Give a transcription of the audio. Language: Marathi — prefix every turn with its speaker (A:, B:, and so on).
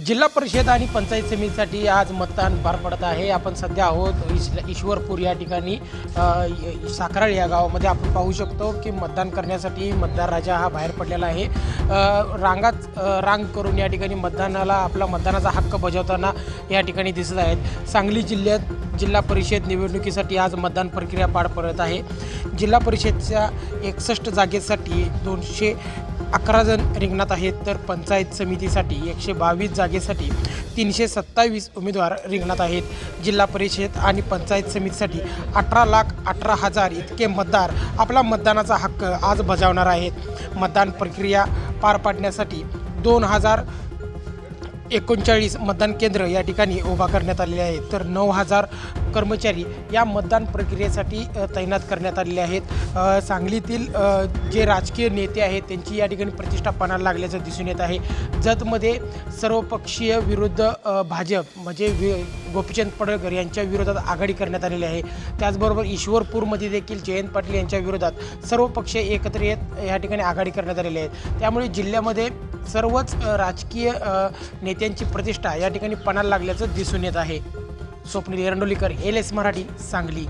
A: जिल्हा परिषद आणि पंचायत समितीसाठी आज मतदान पार पडत आहे। आपण सध्या आहोत ईश्वरपूर या ठिकाणी साखराळ या गावामध्ये आपण पाहू शकतो की मतदान करण्यासाठी मतदार राजा हा बाहेर पडलेला आहे। रांग करून या ठिकाणी आपला मतदानाचा हक्क बजावताना या ठिकाणी दिसत आहेत। सांगली जिल्ह्यात जिल्हा परिषद निवडणुकीसाठी आज मतदान प्रक्रिया पार पडत आहे। जिल्हा परिषदच्या 61 जागेसाठी 211 जण रिंगणात आहेत, तर पंचायत समितीसाठी 122 जागेसाठी 327 उमेदवार रिंगणात आहेत। जिल्हा परिषद आणि पंचायत समितीसाठी 18,18,000 इतके मतदार आपला मतदानाचा हक्क आज बजावणार आहेत। मतदान प्रक्रिया पार पाडण्यासाठी 2039 मतदान केंद्र या ठिकाणी उभा करण्यात आलेले आहेत, तर 9,000 कर्मचारी या मतदान प्रक्रियेसाठी तैनात करण्यात आलेले आहेत। सांगलीतील जे राजकीय नेते आहेत त्यांची या ठिकाणी प्रतिष्ठा पणाला लागल्याचं दिसून येत आहे। जतमध्ये सर्वपक्षीय विरुद्ध भाजप म्हणजे गोपीचंद पडळकर यांच्या विरोधात आघाडी करण्यात आलेली आहे। त्याचबरोबर ईश्वरपूरमध्ये देखील जयंत पाटील यांच्या विरोधात सर्व पक्ष एकत्र येत या ठिकाणी आघाडी करण्यात आलेली आहे। त्यामुळे जिल्ह्यामध्ये सर्वच राजकीय नेत्यांची प्रतिष्ठा या ठिकाणी पणाला लागल्याचं दिसून येत आहे। स्वप्नील एरंडोलीकर, LS मराठी, सांगली।